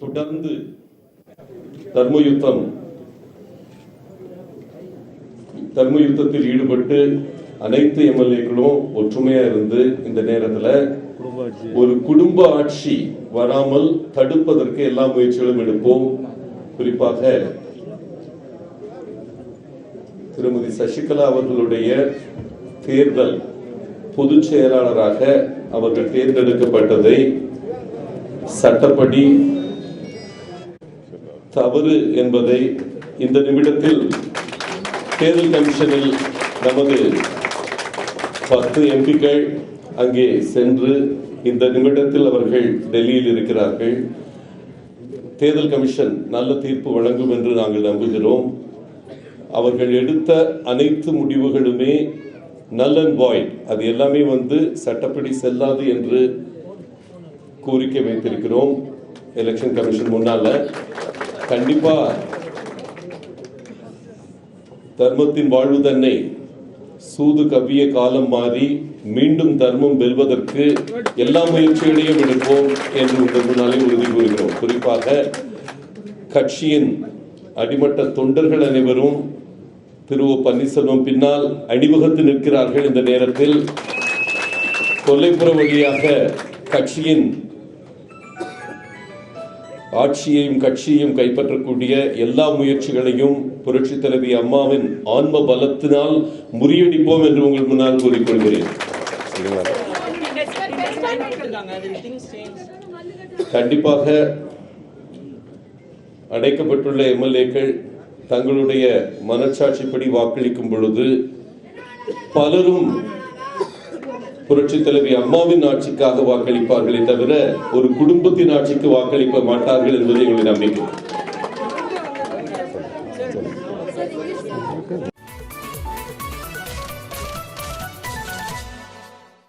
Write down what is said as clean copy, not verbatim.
தொடர்ந்து தர்மயுத்தத்தில் ஈடுபட்டு அனைத்து எம்எல்ஏக்களும் ஒற்றுமையா இருந்து இந்த நேரத்தில் ஒரு குடும்ப ஆட்சி வராமல் தடுப்பதற்கு எல்லா முயற்சிகளும் எடுப்போம். குறிப்பாக திருமதி சசிகலா அவர்களுடைய தேர்தல் பொதுச் செயலாளராக அவர்கள் தேர்ந்தெடுக்கப்பட்டதை சட்டப்படி தவறு என்பதை இந்த நிமிடத்தில் தேர்தல் கமிஷனில் நமது 10 எம்பிக்கள் அங்கே சென்று இந்த நிமிடத்தில் அவர்கள் டெல்லியில் இருக்கிறார்கள். தேர்தல் கமிஷன் நல்ல தீர்ப்பு வழங்கும் என்று நாங்கள் நம்புகிறோம். அவர்கள் எடுத்த அனைத்து முடிவுகளுமே நல் அண்ட் வாய்ட், அது எல்லாமே சட்டப்படி செல்லாது என்று கோரிக்கை வைத்திருக்கிறோம். எலெக்ஷன் கமிஷன் முன்னால கண்டிப்பா தர்மத்தின் வாழ்வு தன்னை சூது கவ்விய காலம் மாறி மீண்டும் தர்மம் வெல்வதற்கு எல்லா முயற்சிகளையும் எடுப்போம் என்று உங்கள் முன்னாலே உறுதி கூறுகிறோம். குறிப்பாக கட்சியின் அடிமட்ட தொண்டர்கள் அனைவரும் திரு பன்னீர்செல்வம் பின்னால் அணிவகுத்து நிற்கிறார்கள். இந்த நேரத்தில் கொல்லைப்புற வழியாக கட்சியின் ஆட்சியையும் கட்சியையும் கைப்பற்றக்கூடிய எல்லா முயற்சிகளையும் புரட்சி தலைவி அம்மாவின் ஆன்ம பலத்தினால் முறியடிப்போம் என்று உங்கள் முன்னால் கூறிக்கொள்கிறேன். கண்டிப்பாக அடைக்கப்பட்டுள்ள எம்எல்ஏக்கள் தங்களுடைய மனச்சாட்சிப்படி வாக்களிக்கும் பொழுது பலரும் புரட்சி தலைவி அம்மாவின் ஆட்சிக்காக வாக்களிப்பார்களே தவிர ஒரு குடும்பத்தின் ஆட்சிக்கு வாக்களிக்க மாட்டார்கள் என்பதை எங்களுடைய நம்பிக்கை.